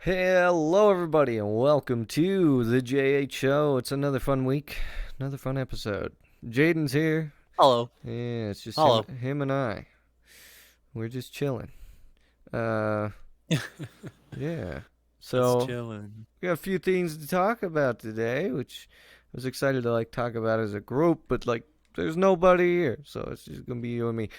Hello, everybody, and welcome to the JH Show. It's another fun week, another fun episode. Jaden's here. Hello. Yeah, it's just him, Hello. him and I. We're just chilling. Uh, yeah. Just So chilling. we got a few things to talk about today, which I was excited to talk about as a group, but there's nobody here, so it's just gonna be you and me.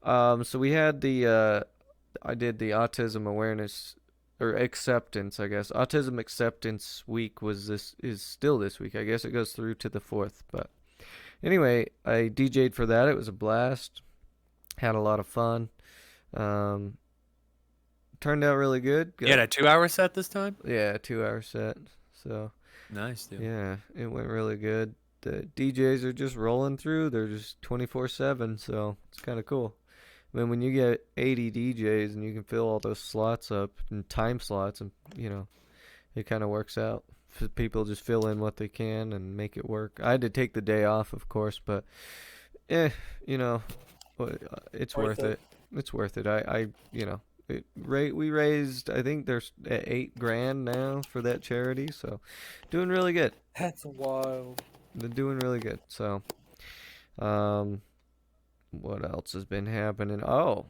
So we had I did the autism awareness or acceptance, I guess. Autism acceptance week is still this week. I guess it goes through to the 4th, but anyway, I DJ'd for that. It was a blast. Had a lot of fun. Um, Turned out really good. You had a 2-hour set this time? Yeah, 2 hour set. So Nice, dude. yeah, it went really good. The DJs are just rolling through. They're just 24/7, so it's kind of cool. I mean, when you get 80 DJs and you can fill all those slots up and time slots, and it kind of works out. People just fill in what they can and make it work. I had to take the day off, of course, but you know, it's worth it. It's worth it. We raised, I think there's at $8,000 now for that charity, so doing really good. That's wild. They're doing really good. So, what else has been happening? Oh,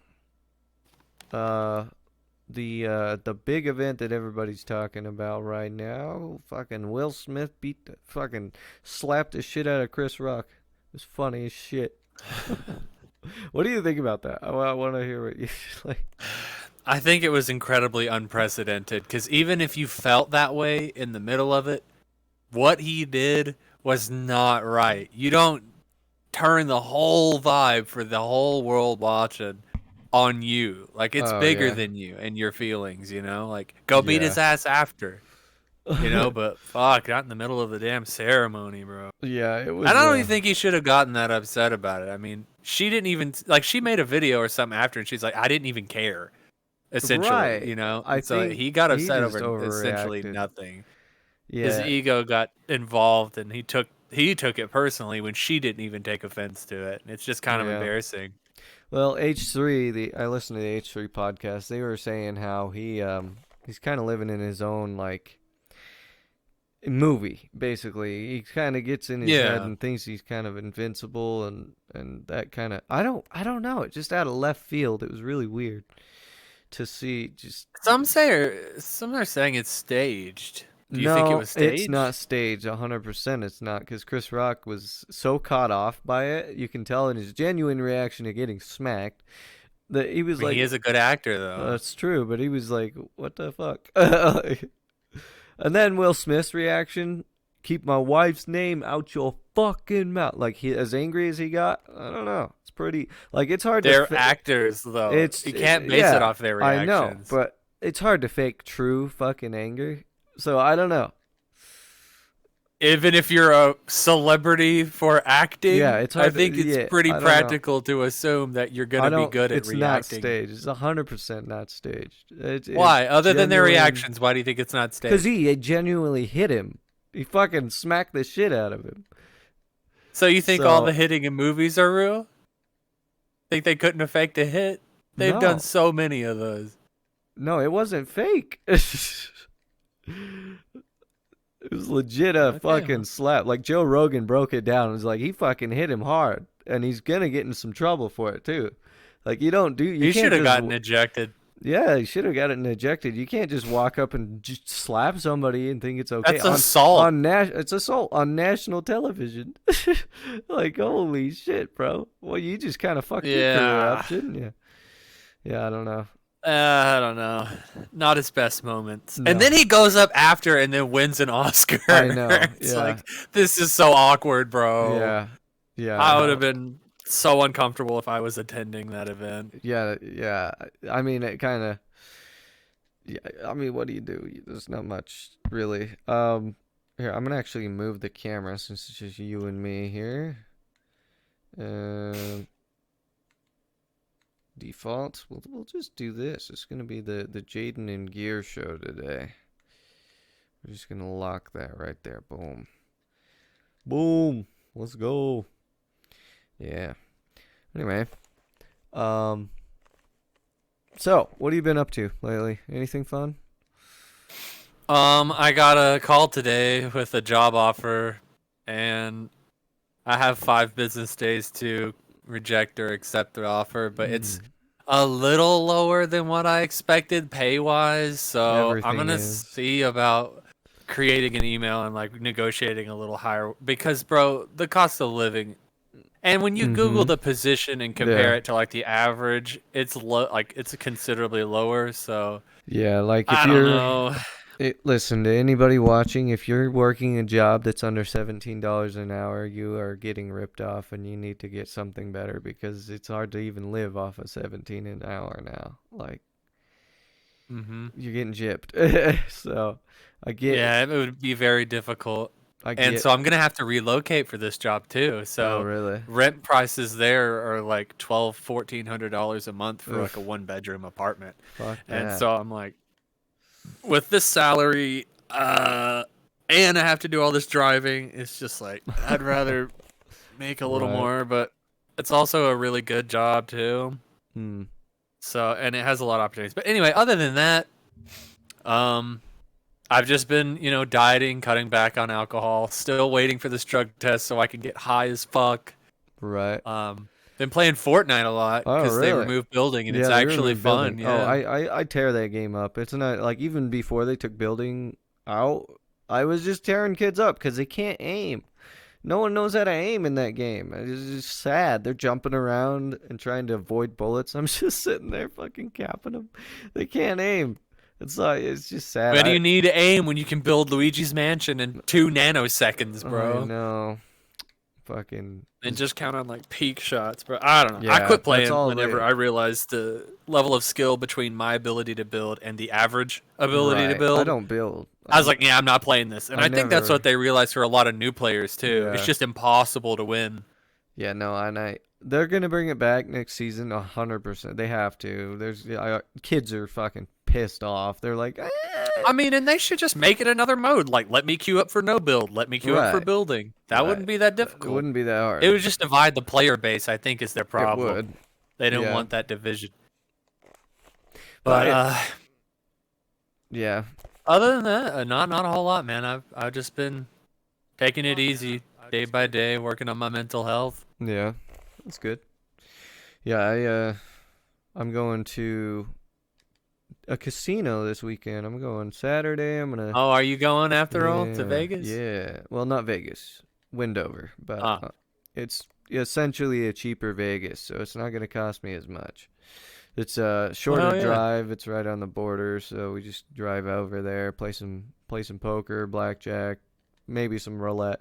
the big event that everybody's talking about right now. Fucking Will Smith slapped the shit out of Chris Rock. It was funny as shit. What do you think about that? I want to hear what you like. I think it was incredibly unprecedented because even if you felt that way in the middle of it, what he did was not right. You don't turn the whole vibe for the whole world watching on you. Like, it's bigger than you and your feelings, Like, go beat his ass after, But fuck, not in the middle of the damn ceremony, bro. Yeah, it was. I don't even think he should have gotten that upset about it. I mean, she didn't even, she made a video or something after, and she's like, I didn't even care, essentially, Right. I So think he got upset just over essentially overreacted. nothing. His Yeah. ego got involved, and he took it personally when she didn't even take offense to it. It's just kind of embarrassing. Well, H3, I listened to the H3 podcast. They were saying how he's kind of living in his own movie, basically. He kind of gets in his head and thinks he's kind of invincible, and that kind of I don't know. It just out of left field. It was really weird to see. Just some are saying it's staged. Do you think it was staged? It's not staged. 100% it's not, because Chris Rock was so caught off by it. You can tell in his genuine reaction to getting smacked that he was he is a good actor, though. That's true, but he was like, what the fuck? And then Will Smith's reaction, keep my wife's name out your fucking mouth. As angry as he got, I don't know. It's pretty, it's hard They're actors, though. You can't base it off their reactions. I know, but it's hard to fake true fucking anger. So I don't know. Even if you're a celebrity for acting, yeah, it's hard. I think it's pretty practical to assume that you're going to be good at reacting. It's not staged. It's 100% not staged. Why? Other than their reactions, why do you think it's not staged? Because he genuinely hit him. He fucking smacked the shit out of him. So you think all the hitting in movies are real? Think they couldn't have faked a hit? They've done so many of those. No, it wasn't fake. It was legit fucking slap. Joe Rogan broke it down. It was like, he fucking hit him hard, and he's gonna get in some trouble for it too. You should have gotten ejected. Yeah, he should have gotten ejected. You can't just walk up and just slap somebody and think it's okay. That's assault. It's assault on national television. Holy shit, bro. Well, you just kind of fucked your career up, didn't you? Yeah, I don't know. I don't know. Not his best moments. No. And then he goes up after and then wins an Oscar. I know. It's like, this is so awkward, bro. Yeah. Yeah. I would have been so uncomfortable if I was attending that event. Yeah. I mean, it kind of... Yeah, I mean, what do you do? There's not much, really. Here, I'm going to actually move the camera since it's just you and me here. Default. We'll just do this. It's gonna be the Jaden and Gear show today. We're just gonna lock that right there. Boom. Boom. Let's go. Yeah. Anyway. So what have you been up to lately? Anything fun? I got a call today with a job offer, and I have 5 business days to reject or accept the offer, but it's Mm, a little lower than what I expected pay wise. So I'm everything gonna is. see about creating an email and like negotiating a little higher because, bro, the cost of living. And when you Google Mm-hmm. the position and Yeah. compare it to like the average, it's low, like it's considerably lower. So Yeah, like if I don't you're know. listen to anybody watching, if you're working a job that's under $17 an hour, you are getting ripped off and you need to get something better because it's hard to even live off of 17 an hour now. Like Hmm. you're getting gypped. So I get Yeah, it would be very difficult. I And get so I'm gonna have to relocate for this job too. oh So really? rent prices there are like $1,200-$1,400 a month for like a Oof. 1 bedroom apartment. Fuck And that. so I'm like, with this salary, and I have to do all this driving, it's just like I'd rather make a little Right. more, but it's also a really good job too. Hmm. So and it has a lot of opportunities. But anyway, other than that, um, I've just been, dieting, cutting back on alcohol, still waiting for this drug test so I can get high as fuck. Right. Been playing Fortnite a lot Oh because they really? removed building and it's Yeah, they actually removed building. fun. Oh, Yeah. I tear that game up. It's not like even before they took building out, I was just tearing kids up because they can't aim. No one knows how to aim in that game. It's just sad. They're jumping around and trying to avoid bullets. I'm just sitting there fucking capping them. They can't aim. It's like it's just sad. Where do you need to aim when you can build Luigi's Mansion in 2 nanoseconds, I bro? know. Fucking And just count on like peak shots, bro. I don't know. I yeah. quit That's playing all whenever they. I realized the level of skill between my ability to build and the average ability to Right. I build. don't build. I was like, yeah, I'm not playing this. And I I think that's what never. they realized for a lot of new players too. It's Yeah. just impossible to win. Yeah, no, and they're gonna bring it back next season, 100%. They have to. Kids are fucking pissed off. They're like, I mean, and they should just make it another mode. Like, let me queue up for no build. Let me queue up for right, building. That right. wouldn't be that It difficult. wouldn't be that It hard. would just divide the player base, I think, is their It problem. would, They don't yeah. want that division. But But yeah, other than that, not a whole lot, man. I've just been taking it easy day by day, working on my mental health. yeah, that's good. Yeah, I'm going to a casino this weekend. I'm going Saturday. I'm gonna, Oh, are you going after all to yeah, Vegas? yeah. Well, not Vegas, Wendover, but Ah, it's essentially a cheaper Vegas, so it's not gonna cost me as much. It's a shorter well, yeah. drive. It's right on the border, so we just drive over there, play some poker, blackjack, maybe some roulette.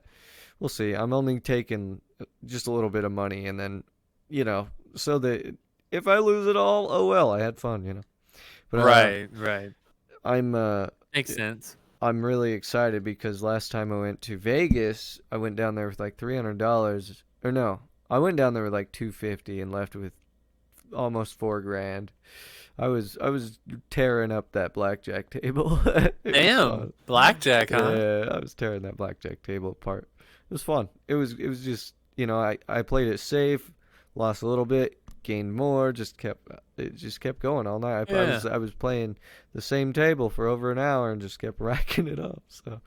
We'll see. I'm only taking just a little bit of money, and then, so that if I lose it all, oh well, I had fun. But Right, right. I'm Makes sense. I'm really excited because last time I went to Vegas, I went down there with like $300, or no, I went down there with like 250 and left with almost 4 grand. I was tearing up that blackjack table. It was Damn, fun. blackjack, huh? Yeah, I was tearing that blackjack table apart. It was fun. It was just I played it safe, lost a little bit, gained more, just kept going all night. I Yeah. was I was playing the same table for over an hour and just kept racking it up. So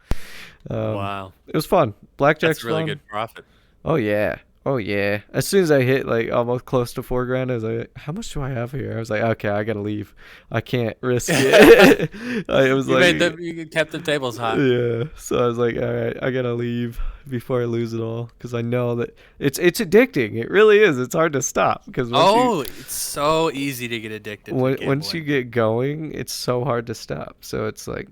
Wow, it was fun. that's Blackjack's really fun. good profit. Oh yeah. Oh yeah. As soon as I hit like almost close to 4 grand, I was like, "How much do I have here?" I was like, "Okay, I gotta leave. I can't risk it." I was You like, made them. You kept the tables hot. "Yeah." So I was like, "All right, I gotta leave before I lose it all," because I know that it's addicting. It really is. It's hard to stop because Oh, it's so easy to get addicted to once you gambling. get going, it's so hard to stop. So it's like,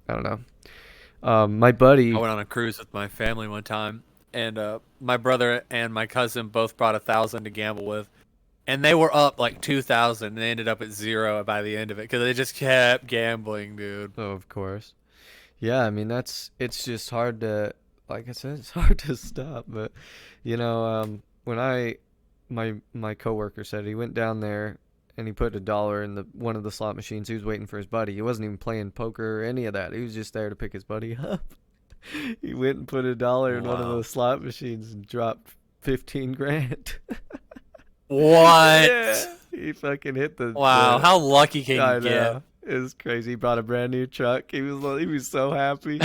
I don't know. My I buddy. went on a cruise with my family one time, and my brother and my cousin both brought 1,000 to gamble with, and they were up like 2,000, and they ended up at zero by the end of it because they just kept gambling, dude. Oh, of course. Yeah, I mean it's just hard to, like I said, it's hard to stop. But when my coworker said he went down there and he put $1 in the one of the slot machines. He was waiting for his buddy. He wasn't even playing poker or any of that. He was just there to pick his buddy up. He went and put $1 in one of Wow. those slot machines and dropped 15 grand. Yeah, What? he fucking hit the Wow. How lucky can you I get? know. It was crazy. He bought a brand new truck. He was so happy.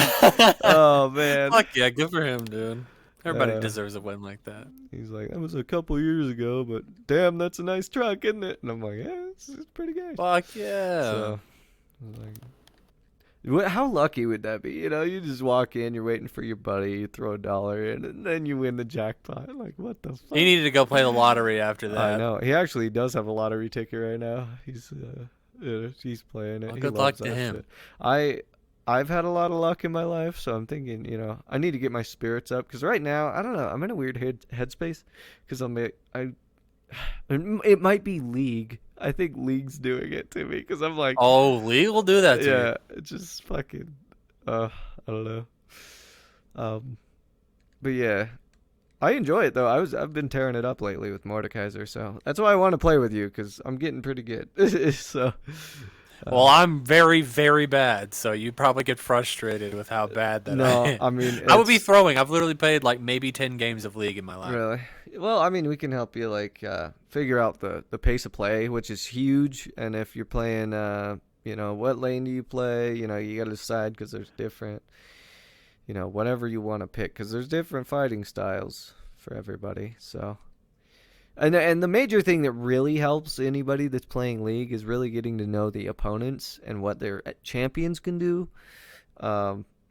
Oh man. Fuck yeah, good for him, dude. Everybody Uh, deserves a win like that. he's like, that was a couple years ago, but damn, that's a nice truck, isn't it? And I'm like, yeah, it's pretty good. Fuck yeah. So, I was like, how lucky would that be? You know, you just walk in, you're waiting for your buddy, you throw $1 in, and then you win the jackpot. Like, what the fuck? He needed to go play the lottery after I that. know. He actually does have a lottery ticket right now. He's playing it. Well, He good luck loves to that him. shit. I've had a lot of luck in my life, so I'm thinking, I need to get my spirits up because right now, I don't know, I'm in a weird headspace because it might be League. I think League's doing it to me because I'm like, Oh, League will do that to yeah, you. it's just fucking, I don't know. Um, but yeah, I enjoy it though. I've been tearing it up lately with Mordekaiser, so that's why I want to play with you because I'm getting pretty good. So, Well, I'm very, very bad, so you probably get frustrated with how bad that I no, am. I mean I would be it's throwing. I've literally played like maybe 10 games of League in my life. really well. I mean, we can help you like figure out the pace of play, which is huge. And if you're playing, what lane do you play? You got to decide because there's different, whatever you want to pick because there's different fighting styles for everybody. So. And the major thing that really helps anybody that's playing League is really getting to know the opponents and what their champions can do.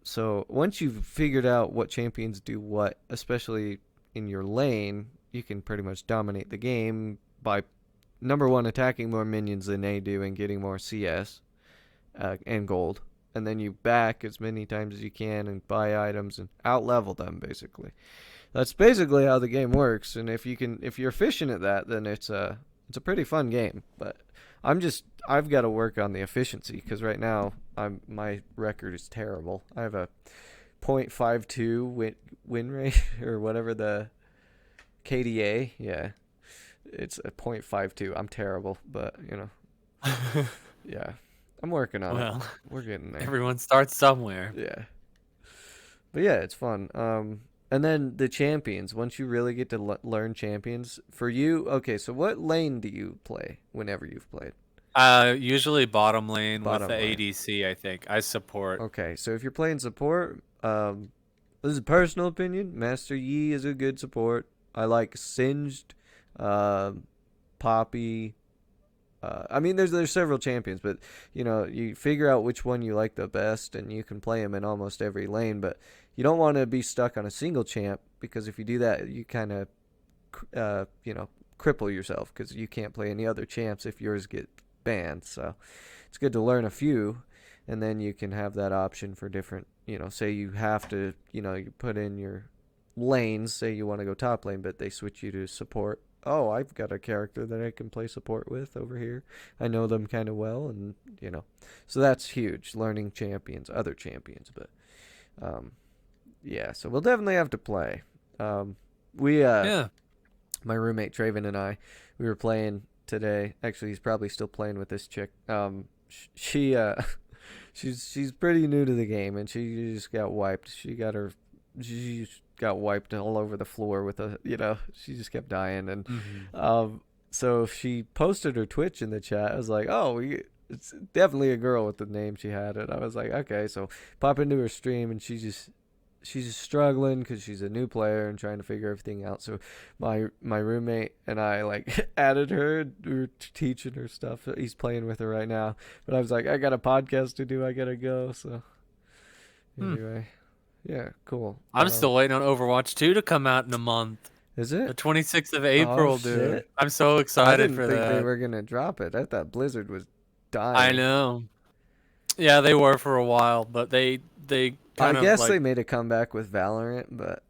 So once you've figured out what champions do what, especially in your lane, you can pretty much dominate the game by number one attacking more minions than they do and getting more CS and gold. And then you back as many times as you can and buy items and out level them basically. That's basically how the game works, and if you're efficient at that, then it's a pretty fun game. But I've got to work on the efficiency because right now my record is terrible. I have a .52 win rate or whatever the KDA. Yeah, it's a .52. I'm terrible, but yeah, I'm working on it. Well, We're getting there. everyone starts somewhere. Yeah, but yeah, it's fun. And then the champions. Once you really get to learn champions, for you, okay. So what lane do you play whenever you've played? Usually bottom lane with Bottom the lane. ADC, I think. I support. Okay, so if you're playing support, this is a personal opinion. Master Yi is a good support. I like Singed, um, Poppy. I mean, there's several champions, but you figure out which one you like the best, and you can play them in almost every lane. But you don't want to be stuck on a single champ because if you do that, you kind of, cripple yourself because you can't play any other champs if yours get banned. So it's good to learn a few, and then you can have that option for different. Say you have to, you put in your lanes. Say you want to go top lane, but they switch you to support. Oh, I've got a character that I can play support with over here. I know them kind of well, and so that's huge. Learning champions, other champions, but yeah. So we'll definitely have to play. We Yeah. My roommate Traven and I, we were playing today. Actually, he's probably still playing with this chick. She she's pretty new to the game, and she just got wiped. She just got wiped all over the floor with she just kept dying, and Hmm. so she posted her Twitch in the chat. I was like, oh, it's definitely a girl with the name she had, and I was like, okay, so pop into her stream, and she's just struggling because she's a new player and trying to figure everything out. So my roommate and I like added her. We were teaching her stuff. He's playing with her right now, but I was like, I got a podcast to do. I gotta go. So Hmm. anyway, yeah, cool. I'm still waiting on Overwatch 2 to come out in a month. Is The it? 26th of Oh April, dude. shit! I'm so I excited didn't for think they that. were gonna drop it. I thought Blizzard was I dying. know. Yeah, they were for a while, but they I kind of guess like. they made a comeback with Valorant, but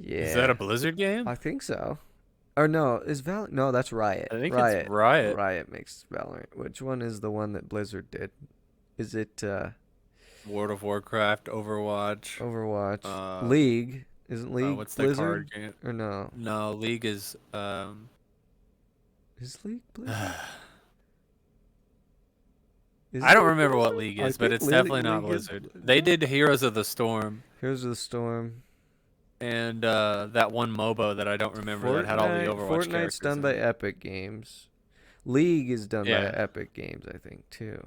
Is that a yeah, Blizzard game? I think so. Or no, is No, that's Riot. I think it's Riot. Riot. Riot makes Valorant. Which one is the one that Blizzard did? Is it World of Warcraft, Overwatch. Overwatch? Uh, League? Isn't League what's that Blizzard? card game? Or no? No, League is Is League Blizzard? Is I don't it remember what Blizzard? League I is, but think it's definitely not League is Blizzard. They did Heroes of the Storm Here's the Storm. and that one MOBA that I don't remember that had all the Overwatch Fortnite's characters done in by it. Epic Games. League is done by Yeah. Epic Games, I think, too.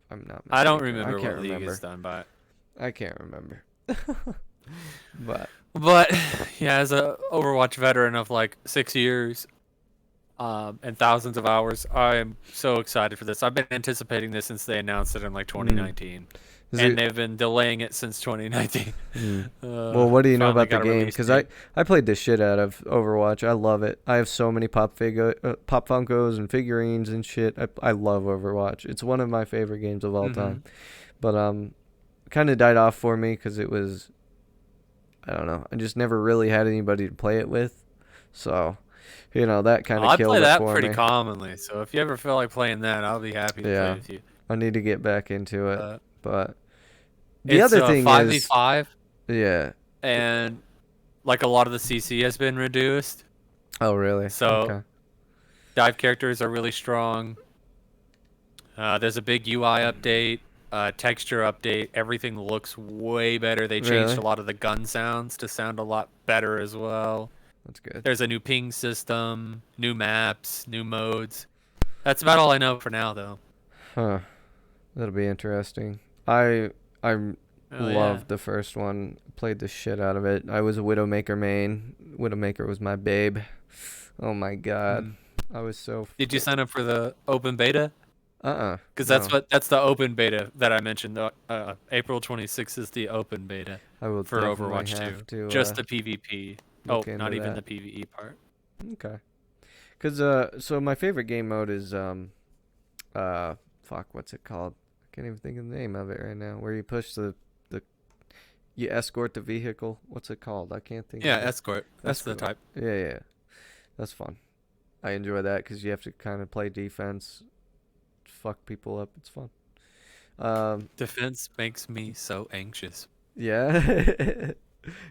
If I'm not I don't mistaken. I remember can't what League is remember. done by. I can't remember. But But yeah, as a Overwatch veteran of like 6 years, and thousands of hours, I am so excited for this. I've been anticipating this since they announced it in like mm, 2019, is and it? they've been delaying it since 2019. Mm. Well, what do you know Finally about the got a game? release Because date. I played the shit out of Overwatch. I love it. I have so many pop Funkos and figurines and shit. I love Overwatch. It's one of my favorite games of all Mm-hmm. time. But kind of died off for me because it was, I don't know. I just never really had anybody to play it with. So, that kind Well, of I play killed it that for pretty me. commonly, so if you ever feel like playing that, I'll be happy to play Yeah, with you. I need to get back into it. Uh, But the it's other a thing is, 5v5, yeah. and like a lot of the CC has been reduced, Oh, really? so Okay. dive characters are really strong. There's a big UI update, texture update. Everything looks way better. They changed a Really? lot of the gun sounds to sound a lot better as well. That's good. There's a new ping system, new maps, new modes. That's about all I know for now, though. Huh. That'll be interesting. I Oh yeah. loved the first one. Played the shit out of it. I was a Widowmaker main. Widowmaker was my babe. Oh my god. Hmm. I was so Did you sign up for the open beta? Because no. that's the open beta that I mentioned. April 26th is the open beta I will for definitely Overwatch 2. have to Just the PvP. Oh, look into not even that. the PvE part. Okay. Cuz so my favorite game mode is fuck, what's it called? I can't even think of the name of it right now. Where you push the you escort the vehicle. What's it called? I can't think Yeah, of it. escort. That's the Escort. type. Yeah, yeah. That's fun. I enjoy that because you have to kind of play defense, fuck people up. It's fun. Defense makes me so anxious. Yeah.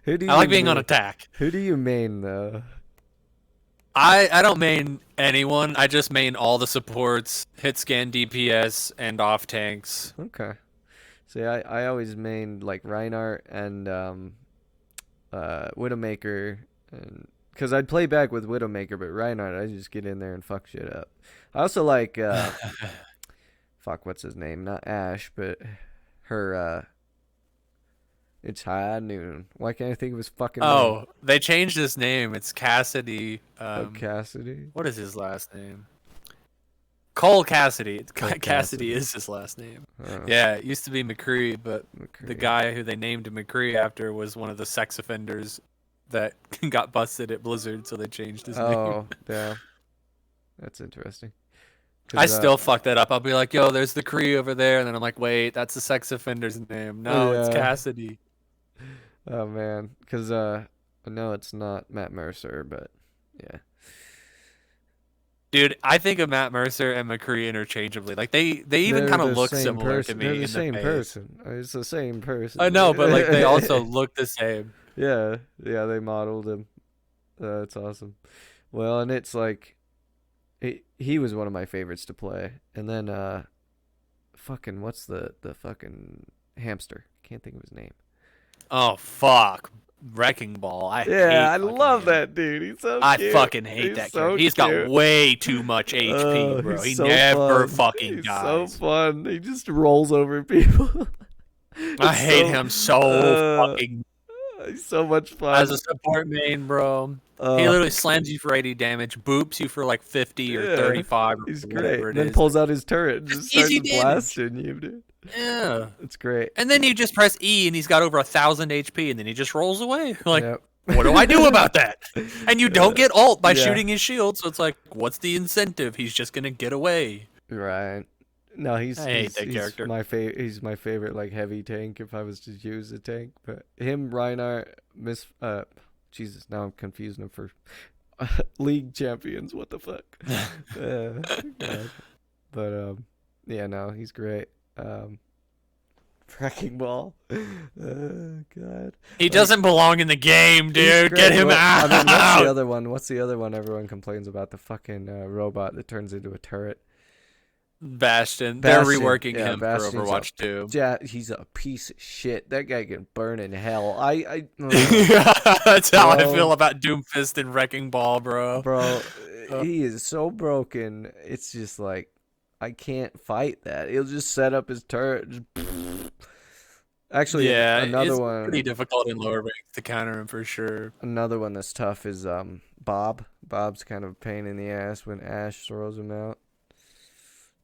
Who do I like you being on main? attack. Who do you main though? I don't main anyone. I just main all the supports, hit scan DPS, and off tanks. Okay. See, I always mained like Reinhardt and Widowmaker, and because I'd play back with Widowmaker, but Reinhardt I just get in there and fuck shit up. I also like fuck, what's his name? Not Ash, but her it's High Noon. Why can't I think of his fucking name? Oh, they changed his name. It's Cassidy. Oh, Cassidy. What is his last name? Cole Cassidy. Cole Cassidy Cassidy. is his last name. Oh, Yeah, it used to be McCree, but the McCree. guy who they named McCree after was one of the sex offenders that got busted at Blizzard, so they changed his name. Oh, yeah. That's interesting. I Cause still fuck that up. I'll be like, yo, there's the Cree over there. And then I'm like, wait, that's the sex offender's name. No, it's yeah. Cassidy. Oh man, cause I know it's not Matt Mercer, but yeah. Dude, I think of Matt Mercer and McCree interchangeably. Like they even They're kind of the look same similar to person. They're me the in the same face. person. It's the same person. I know, but like they also look the same. Yeah, yeah. They modeled him. That's awesome. Well, and it's like, he was one of my favorites to play, and then fucking what's the fucking hamster? Can't think of his name. Oh fuck. Wrecking Ball. I Yeah, hate I fucking love him. that dude. He's so I cute. fucking hate He's that so character. He's got cute. way too much HP, Oh, bro. he's He so never fun. fucking He's so dies. fun. He just rolls over people. I It's hate so him so uh, fucking he's so much as a fun. support main, bro. He Uh, literally slams you for 80 damage, boops you for like 50 or yeah, 35 or he's great. whatever And it then is. pulls out his turret and just Just starts easy damage. blasting you, dude. Yeah. It's great. And then you just press E and he's got over 1,000 HP and then he just rolls away. Like, Yep. what do I do about that? And you don't get ult by Yeah. shooting his shield, so it's like, what's the incentive? He's just gonna get away. Right. No, I hate that character. he's my favorite like heavy tank if I was to use a tank. But him, Reinhardt, Jesus, now I'm confusing him for league champions. What the fuck? God. But yeah, no, he's great. Wrecking Ball. God. He Like, doesn't belong in the game, he's dude. great. Get him I mean, what's the out. other one? What's the other one everyone complains about? The fucking robot that turns into a turret. Bastion. They're Bastion. reworking Yeah, him for Bastion's a Overwatch 2. yeah, he's a piece of shit. That guy can burn in hell. That's how I feel Bro, about Doomfist and Wrecking Ball, bro. bro, Uh, he is so broken. It's just like I can't fight that. He'll just set up his turret. Actually, yeah, another it's pretty one, difficult in lower ranks to counter him for sure. another one that's tough is Bob. Bob's kind of a pain in the ass when Ash throws him out.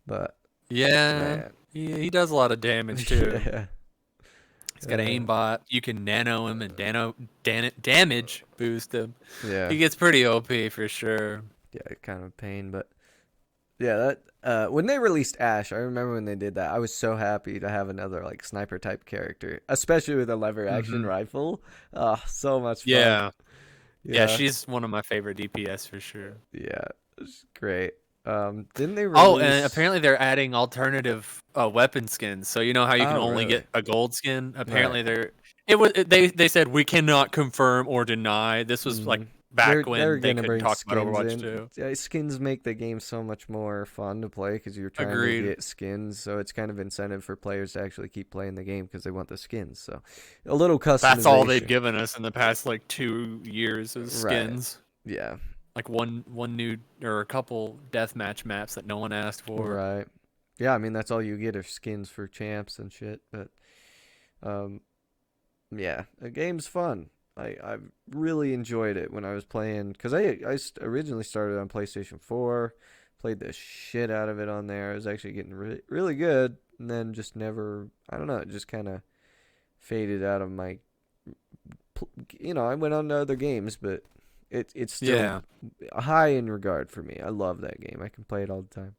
But Yeah, man, he does a lot of damage too. yeah, He's got an aimbot. You can nano him and damage boost him. yeah, He gets pretty OP for sure. yeah, kind of a pain. But yeah, that when they released Ash, I remember when they did that. I was so happy to have another like sniper type character, especially with a lever action Hmm. rifle. Oh, so much fun. Yeah, yeah, Yeah, she's one of my favorite DPS for sure. yeah, it's great. Didn't they Oh, and release? apparently they're adding alternative weapon skins. So you know how you can Oh, only really? get a gold skin. Right. Apparently they said we cannot confirm or deny. This was like Hmm. back They're when they gonna couldn't bring talk about skins Overwatch in. 2. Skins make the game so much more fun to play because you're trying to Agreed. get skins. So it's kind of incentive for players to actually keep playing the game because they want the skins. So a little That's all they've customization. given us in the past like 2 years is Right. skins. Yeah. Like one new or a couple deathmatch maps that no one asked for. Right. Yeah. I mean, that's all you get are skins for champs and shit. But um, yeah, the game's fun. I really enjoyed it when I was playing because originally started on PlayStation 4, played the shit out of it on there. I was actually getting really good, and then just never, I don't know, it just kind of faded out of my, I went on to other games, but it's still Yeah. high in regard for me. I love that game. I can play it all the time.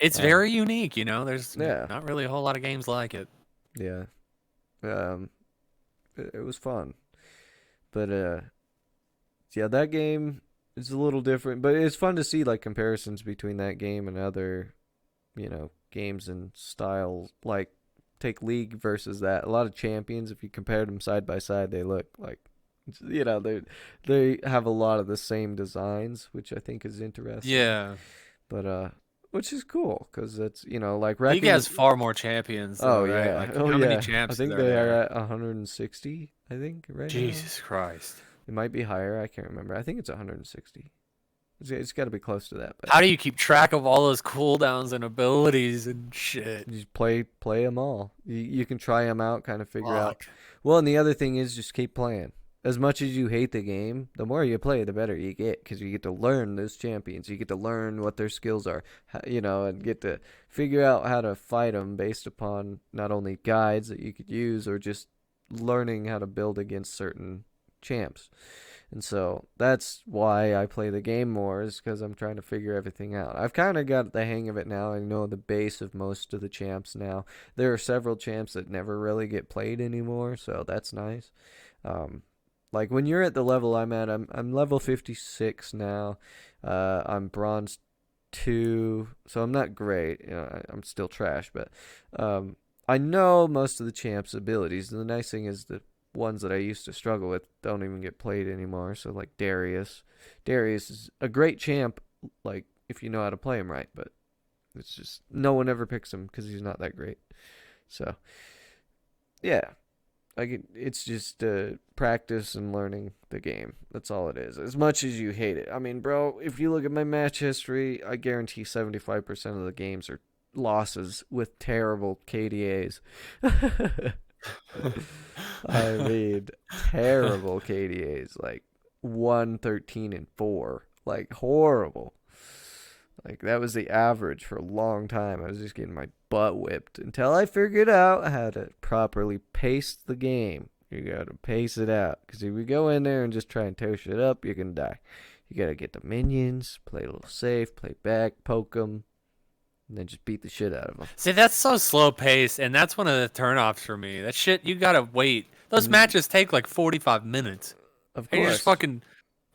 It's Um, very unique, you know. There's yeah, not really a whole lot of games like it. yeah. Um, it was fun, but yeah, that game is a little different, but it's fun to see like comparisons between that game and other, games and styles. Like take League versus that. A lot of champions, if you compared them side by side, they look like, they have a lot of the same designs, which I think is interesting. Yeah. But which is cool because it's like League wrecking. has far more champions though, Oh right? yeah, Like oh how many yeah. I champs think are they are there? at 160. I think right now. Jesus Christ. It might be higher. I can't remember. I think it's 160. It's got to be close to that. But How do you keep track of all those cooldowns and abilities and shit? you just play them all. You can try them out, kind of figure out. Fuck. Well, and the other thing is just keep playing. As much as you hate the game, the more you play, the better you get because you get to learn those champions. You get to learn what their skills are, and get to figure out how to fight them based upon not only guides that you could use or just learning how to build against certain champs. And so that's why I play the game more, is because I'm trying to figure everything out. I've kind of got the hang of it now. I know the base of most of the champs now. There are several champs that never really get played anymore, so that's nice. Um, like when you're at the level I'm at, I'm level 56 now. I'm bronze 2, so I'm not great. I'm still trash, but um, I know most of the champs' abilities. And the nice thing is the ones that I used to struggle with don't even get played anymore. So like Darius, Darius is a great champ, like if you know how to play him right, but it's just no one ever picks him because he's not that great. So yeah, it's just practice and learning the game. That's all it is. As much as you hate it, I mean, bro, if you look at my match history, I guarantee 75% of the games are losses with terrible KDAs. I mean, terrible KDAs, like 113 and 4, like horrible. Like that was the average for a long time. I was just getting my butt whipped until I figured out how to properly pace the game. You gotta pace it out, because if you go in there and just try and toast it up, you can die. You gotta get the minions, play a little safe, play back, poke them, and then just beat the shit out of them. See, that's so slow paced, and that's one of the turnoffs for me. That shit, you gotta wait. Those And matches take like 45 minutes. of And you're just course, fucking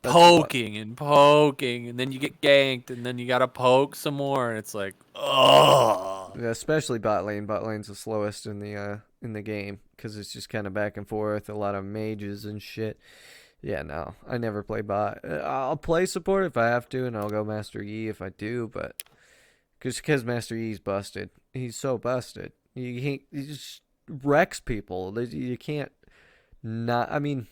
that's what. poking and poking, and then you get ganked, and then you gotta poke some more, and it's like, oh. Yeah, especially bot lane. Bot lane's the slowest in the game because it's just kind of back and forth. A lot of mages and shit. Yeah, no, I never play bot. I'll play support if I have to, and I'll go Master Yi if I do. But because Master Yi's busted. He's so busted. He just wrecks people. You can't not. I mean,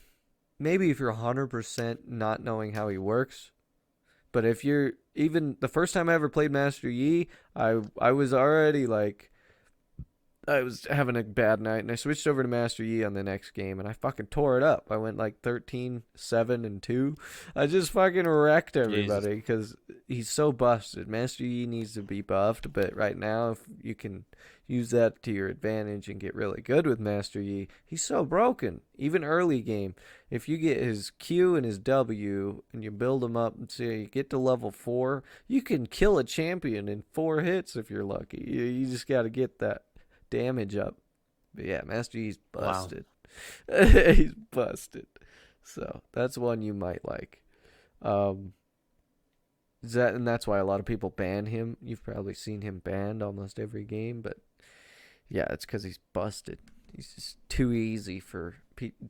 maybe if you're 100% not knowing how he works, but if you're even the first time I ever played Master Yi, I was already like I was having a bad night and I switched over to Master Yi on the next game and I fucking tore it up. I went like 13, 7, and 2. I just fucking wrecked Jesus. everybody because he's so busted. Master Yi needs to be buffed, but right now, if you can use that to your advantage and get really good with Master Yi, he's so broken. Even early game, if you get his Q and his W and you build him up and say you get to level 4, you can kill a champion in 4 hits if you're lucky. You just got to get that damage up. But yeah, Master Yi's Wow. busted. He's busted. So that's one you might like. Um, and that's why a lot of people ban him. You've probably seen him banned almost every game, but yeah, it's because he's busted. He's just too easy for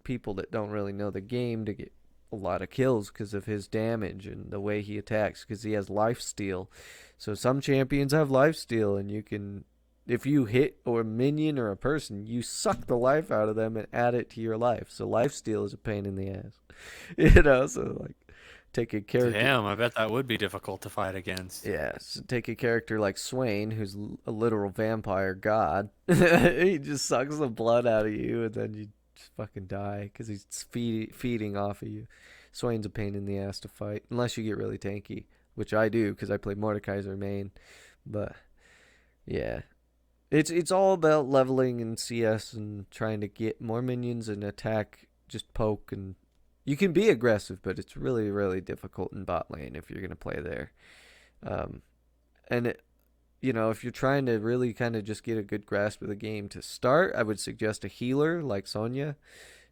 people that don't really know the game to get a lot of kills because of his damage and the way he attacks. Because he has life steal, so some champions have life steal, and you can, if you hit or a minion or a person, you suck the life out of them and add it to your life. So life steal is a pain in the ass, So like, take a character. Damn, I bet that would be difficult to fight against. Yeah, so take a character like Swain, who's a literal vampire god. He just sucks the blood out of you, and then you just fucking die because he's feeding off of you. Swain's a pain in the ass to fight, unless you get really tanky, which I do because I play Mordekaiser main. But yeah, it's all about leveling in CS and trying to get more minions and attack, just poke, and you can be aggressive, but it's really, really difficult in bot lane if you're gonna play there. Um, and if you're trying to really kind of just get a good grasp of the game to start, I would suggest a healer like Sonya.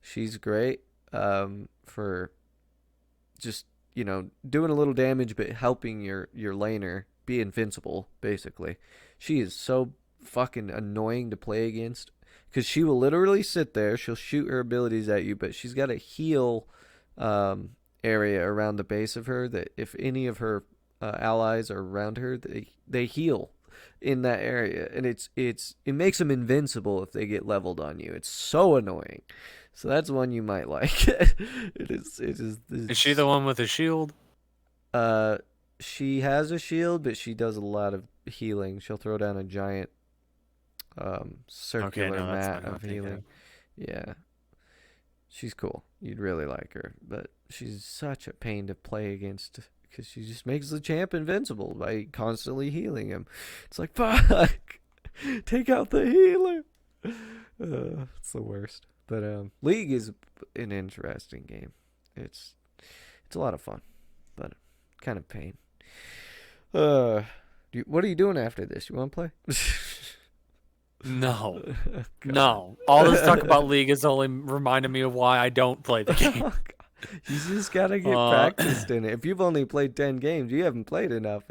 She's great for just doing a little damage, but helping your laner be invincible. Basically, she is so fucking annoying to play against because she will literally sit there. She'll shoot her abilities at you, but she's got a heal area around the base of her that if any of her allies are around her, they heal in that area, and it makes them invincible if they get leveled on you. It's so annoying. So that's one you might like. Is she the one with the shield? She has a shield, but she does a lot of healing. She'll throw down a giant Okay, circular no, that's mat not of what I'm thinking healing. of. Yeah, she's cool. You'd really like her, but she's such a pain to play against because she just makes the champ invincible by constantly healing him. It's like, fuck, take out the healer. It's the worst. But League is an interesting game. It's a lot of fun, but kind of pain. What are you doing after this? You want to play? No. No. All this talk about League is only reminding me of why I don't play the game. You just gotta get practiced in it. If you've only played 10 games, you haven't played enough.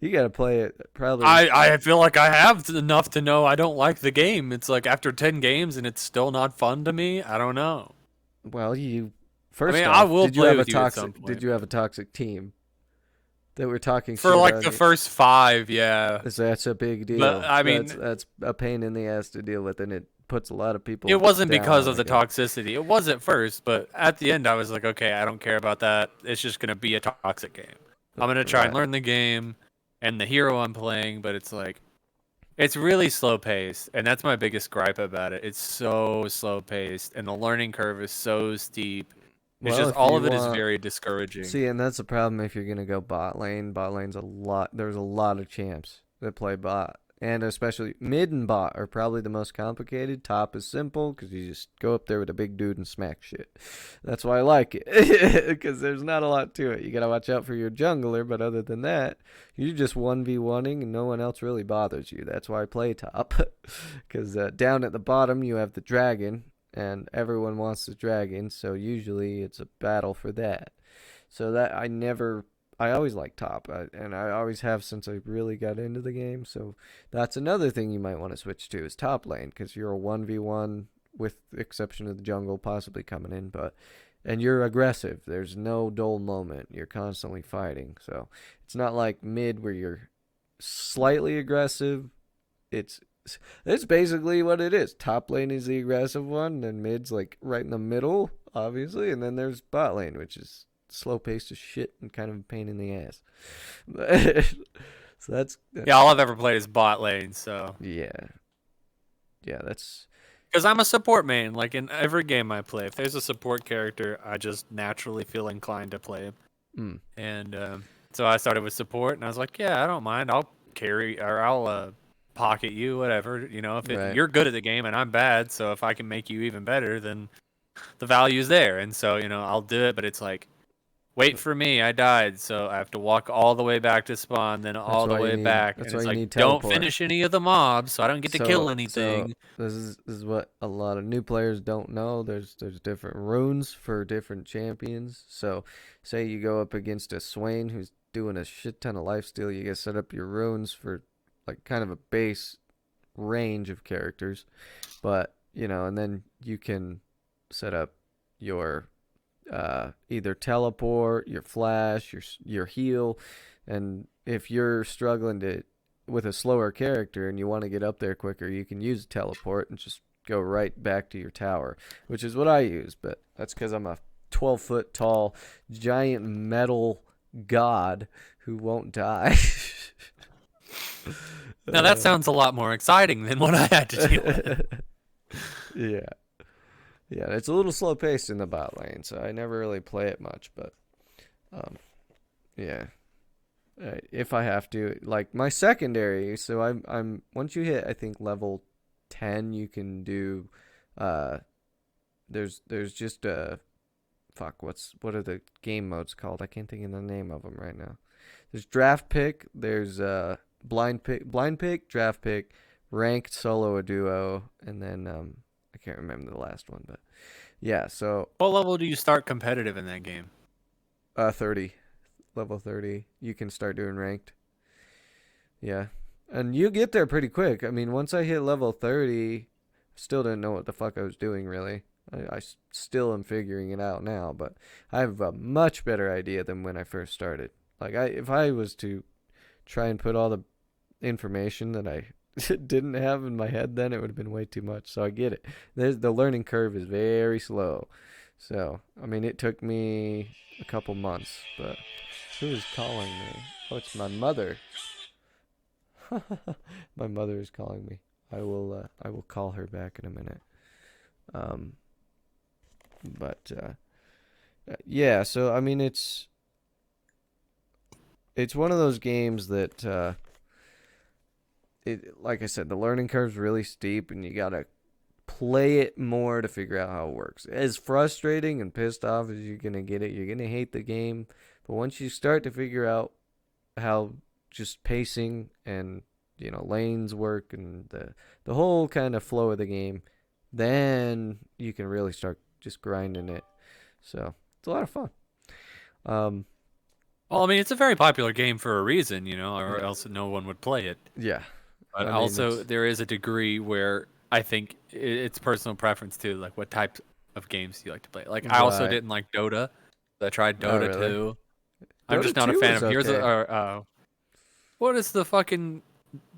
You gotta play it probably. I feel like I have enough to know I don't like the game. It's like after 10 games and it's still not fun to me. I don't know. Well, I off, will did you play have a with you at some toxic? point. Did you have a toxic team that were talking For shit like on the you? first 5, yeah. So that's a big deal. But I mean, that's a pain in the ass to deal with, and it puts a lot of people. it wasn't down because on of the game. toxicity. It was at first, but at the end I was like, okay, I don't care about that. It's just gonna be a toxic game. I'm gonna try and learn the game and the hero I'm playing, but it's like it's really slow paced, and that's my biggest gripe about it. It's so slow paced, and the learning curve is so steep. It's Well, just if all you of it is want, very discouraging. see, and that's the problem if you're gonna go bot lane. Bot lane's a lot. There's a lot of champs that play bot, and especially mid and bot are probably the most complicated. Top is simple because you just go up there with a big dude and smack shit. That's why I like it because there's not a lot to it. You gotta watch out for your jungler, but other than that, you're just 1v1ing and no one else really bothers you. That's why I play top because down at the bottom you have the dragon. And everyone wants the dragon, so usually it's a battle for that. So that I always like top, and I always have since I really got into the game. So that's another thing you might want to switch to is top lane, because you're a 1v1 with the exception of the jungle possibly coming in, and you're aggressive. There's no dull moment. You're constantly fighting. So it's not like mid where you're slightly aggressive. It's it's basically what it is. Top lane is the aggressive one, and mid's like right in the middle, obviously, and then there's bot lane, which is slow paced as shit and kind of a pain in the ass. So Yeah, all I've ever played is bot lane, so yeah, yeah, that's because I'm a support main. Like in every game I play, if there's a support character, I just naturally feel inclined to play him. mm, And so I started with support, and I was like, yeah, I don't mind. I'll carry or I'll pocket you, whatever. You know, if right. you're good at the game and I'm bad, so if I can make you even better, then the value's there. And so I'll do it. But it's like, wait for me, I died, so I have to walk all the way back to spawn, then That's all the why you way need. back, That's and why it's you like, need don't teleport. finish any of the mobs, so I don't get to kill So anything. this is what a lot of new players don't know. There's different runes for different champions. So say you go up against a Swain who's doing a shit ton of lifesteal, you get set up your runes for like kind of a base range of characters, but and then you can set up your either teleport, your flash, your heal, and if you're struggling to with a slower character and you want to get up there quicker, you can use teleport and just go right back to your tower, which is what I use. But that's because I'm a 12-foot tall giant metal god who won't die. Now that sounds a lot more exciting than what I had to deal with. Yeah. Yeah, it's a little slow paced in the bot lane, so I never really play it much, but um yeah. If I have to, like my secondary, so I'm once you hit I think level 10, you can do uh there's just fuck, what are the game modes called? I can't think of the name of them right now. There's draft pick, there's blind pick, draft pick, ranked, solo, or duo, and then I can't remember the last one, but yeah, so What level do you start competitive in that game? 30, level 30, you can start doing ranked. Yeah. And you get there pretty quick. I mean, once I hit level 30, still didn't know what the fuck I was doing really. I still am figuring it out now, but I have a much better idea than when I first started. Like if I was to try and put all the information that I didn't have in my head then, it would have been way too much. So I get it. The learning curve is very slow. So, I mean, it took me a couple months, but who is calling me? Oh, it's my mother. My mother is calling me. I will call her back in a minute. Um but yeah, so I mean it's one of those games that it like I said, the learning curve's really steep and you got to play it more to figure out how it works. As frustrating and pissed off as you're going to get it, you're going to hate the game, but once you start to figure out how just pacing and lanes work and the whole kind of flow of the game, then you can really start just grinding it. So it's a lot of fun. Um, Well, I mean, it's a very popular game for a reason, or yeah, else no one would play it. yeah. But I mean, also, it's there is a degree where I think it's personal preference too, like what type of games you like to play. Like, I also right. didn't like Dota. I tried Oh, Dota really? 2. I'm Dota just not a 2 fan is of Heroes okay. what is the fucking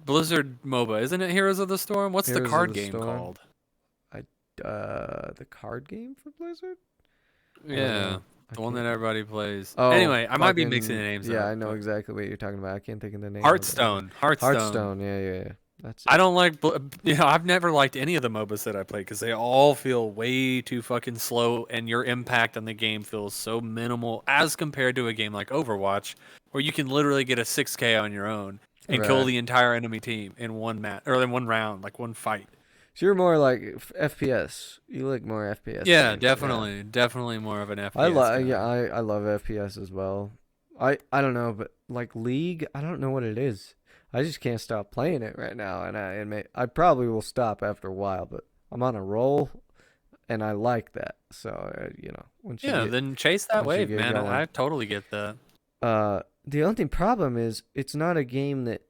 Blizzard MOBA? Isn't it Heroes of the Storm? What's the Heroes of card the game Storm. called? I the card game for Blizzard? I don't Yeah, know. I the one can't. that everybody plays. Oh, Anyway, I might be mixing the fucking names yeah, up, I know but exactly what you're talking about. I can't think of the name of it either. Hearthstone. Hearthstone. Hearthstone. Yeah, yeah, yeah. That's I it. don't like, I've never liked any of the MOBAs that I play because they all feel way too fucking slow, and your impact on the game feels so minimal as compared to a game like Overwatch, where you can literally get a 6K on your own and kill Right. the entire enemy team in one match or in one round, like one fight. So you're more like FPS. You like more FPS Yeah, games. Yeah. definitely more of an I FPS love yeah, guy. I love FPS as well. I don't know, but like League, I don't know what it is. I just can't stop playing it right now, and I admit I probably will stop after a while, but I'm on a roll, and I like that. So Yeah, then chase that once you wave, get man. going, I totally get that. the only problem is it's not a game that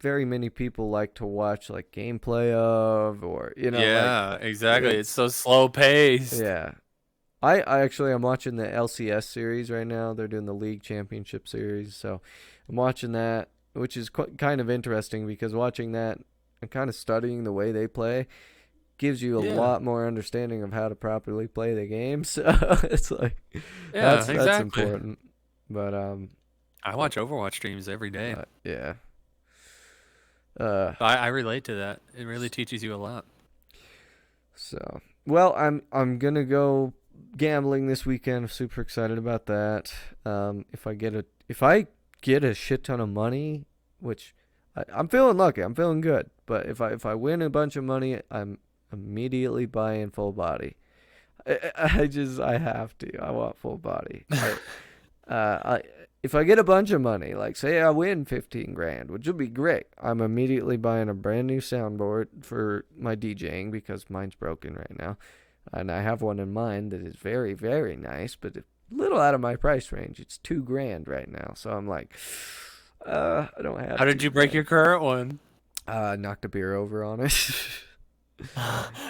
very many people like to watch like gameplay of, or like Yeah, exactly. It's it's so slow paced. yeah. I actually I'm watching the LCS series right now. They're doing the League Championship series, so I'm watching that. which is kind of interesting because watching that and kind of studying the way they play gives you a Yeah. lot more understanding of how to properly play the game. So it's like Yeah, that's exactly. important. But I watch Overwatch streams every day. yeah. Uh, I relate to that. It really teaches you a lot. so well, I'm gonna go gambling this weekend. I'm super excited about that. If I get a shit ton of money, which I'm feeling lucky, I'm feeling good. But if I win a bunch of money, I'm immediately buying full body. I have to. I want full body. I if I get a bunch of money, like say I win 15 grand, which would be great, I'm immediately buying a brand new soundboard for my DJing because mine's broken right now, and I have one in mind that is very very nice, but a little out of my price range. It's 2 grand right now, so I'm like, I don't have How did two you break grand. your current one? Knocked a beer over on it.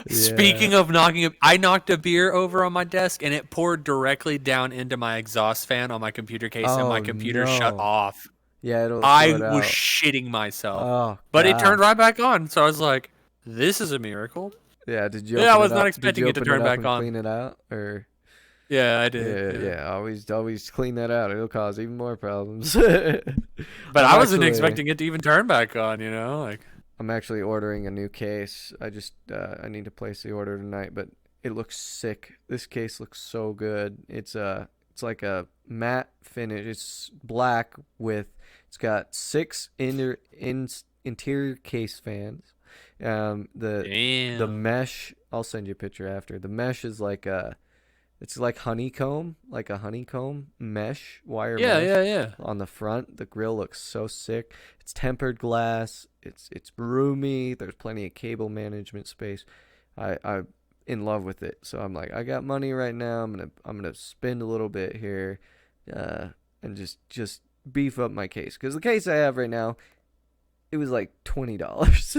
Yeah. Speaking of I knocked a beer over on my desk and it poured directly down into my exhaust fan on my computer case and my Oh computer shut no. off. Yeah, it'll throw I it was out. shitting myself. Oh But it turned god. right back on. So I was like, this is a miracle. Yeah, did you Yeah, I open it was not up? Did expecting you it to open it turn up back and on. clean it out or Yeah, I did. yeah, Yeah. yeah, always clean that out. It'll cause even more problems. But I'm I wasn't actually expecting it to even turn back on, you know? Like, I'm actually ordering a new case. I need to place the order tonight, but it looks sick. This case looks so good. It's like a matte finish. It's black with it's got six interior case fans. The damn. mesh, I'll send you a picture after. The mesh is like a it's like honeycomb, like a honeycomb mesh, wire Yeah, mesh yeah, yeah. on the front. The grill looks so sick. It's tempered glass. It's roomy. There's plenty of cable management space. I'm in love with it. So I'm like, I got money right now. I'm gonna spend a little bit here, uh, and just beef up my case because the case I have right now it was like $20.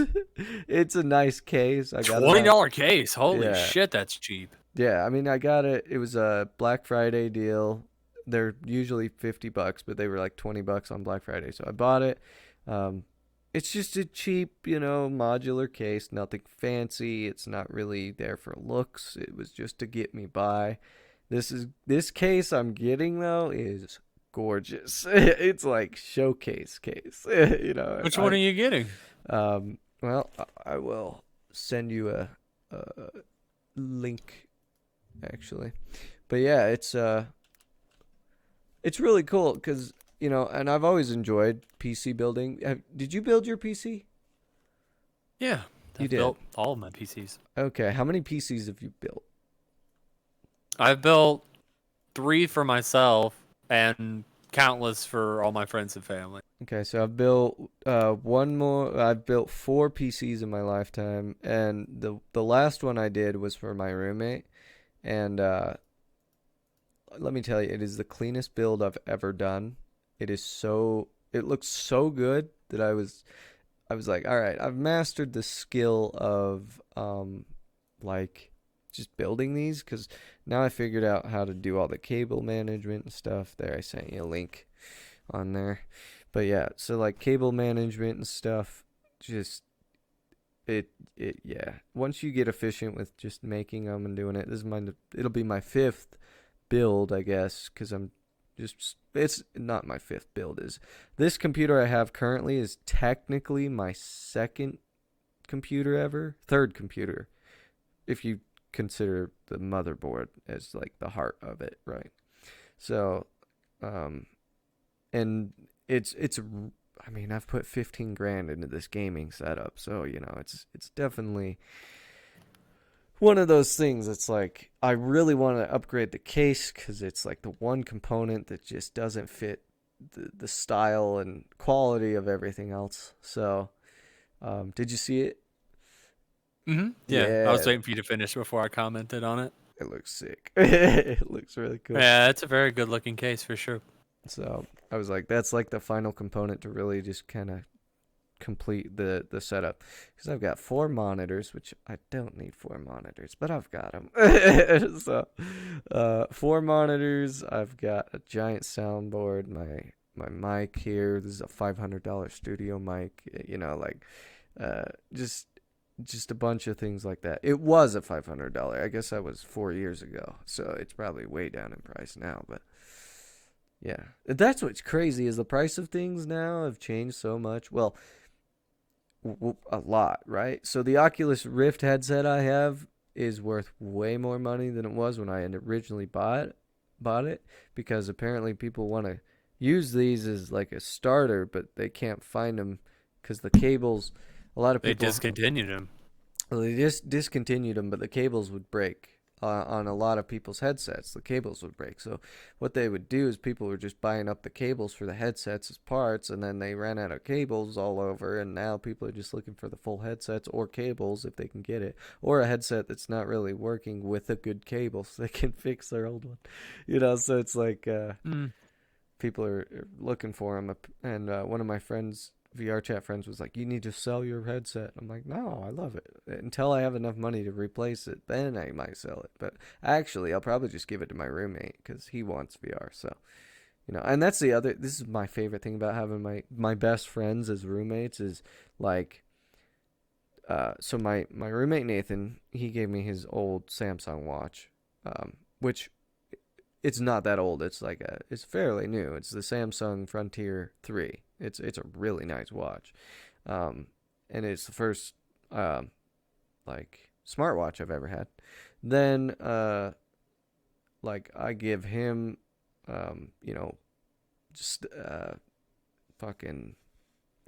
It's a nice case. I got it on. $20 case. Holy Yeah, shit, that's cheap. yeah, I mean, I got it. It was a Black Friday deal. They're usually $50, but they were like $20 on Black Friday, so I bought it. Um, it's just a cheap, modular case. Nothing fancy. It's not really there for looks. It was just to get me by. This case I'm getting though is gorgeous. It's like showcase case. Which one are you getting? Well, I will send you a link actually. But yeah, it's really cool because and I've always enjoyed PC building. Did you build your PC? Yeah, You I've did. built all of my PCs. Okay, how many PCs have you built? I've built 3 for myself and countless for all my friends and family. Okay, so I've built one more. I've built 4 PCs in my lifetime, and the last one I did was for my roommate, and let me tell you, it is the cleanest build I've ever done. It looks so good that I was like, all right, I've mastered the skill of like just building these because now I figured out how to do all the cable management and stuff. There, I sent you a link on there. But yeah, so like cable management and stuff, just it yeah. Once you get efficient with just making them and doing it, it'll be my fifth build, I guess, because it's not my fifth build. Is this computer I have currently is technically my second computer ever, third computer, if you consider the motherboard as like the heart of it, right? So, um, and it's I mean, I've put 15 grand into this gaming setup, so it's definitely one of those things. It's like I really want to upgrade the case because it's like the one component that just doesn't fit the style and quality of everything else. So, did you see it? Yeah, I was Yeah, waiting for you to finish before I commented on it. it looks sick. It looks really cool. Yeah, it's a very good looking case for sure. So I was like, that's like the final component to really just kind of complete the setup because I've got 4 monitors, which I don't need 4 monitors, but I've got them. So 4 monitors. I've got a giant soundboard. my mic here. This is a $500 studio mic. Uh, just just a bunch of things like that. It was a $500. I guess that was 4 years ago, so it's probably way down in price now. But yeah, that's what's crazy is the price of things now have changed so much. Well, a lot, right? So the Oculus Rift headset I have is worth way more money than it was when I had originally bought it because apparently people want to use these as like a starter, but they can't find them because the cables. A lot of They people discontinued him. well, they just discontinued them, but the cables would break on a lot of people's headsets. The cables would break. So what they would do is people were just buying up the cables for the headsets as parts, and then they ran out of cables all over, and now people are just looking for the full headsets or cables if they can get it, or a headset that's not really working with a good cable so they can fix their old one. So it's like Mm. people are looking for them, and one of my friends VR chat friends was like, "You need to sell your headset." I'm like, "No, I love it. Until I have enough money to replace it, then I might sell it." But actually, I'll probably just give it to my roommate because he wants VR. So, and that's the other. This is my favorite thing about having my best friends as roommates is like, so my roommate Nathan, he gave me his old Samsung watch, which it's not that old. It's fairly new. It's the Samsung Frontier 3. It's a really nice watch, and it's the first like smartwatch I've ever had. Then like I give him just fucking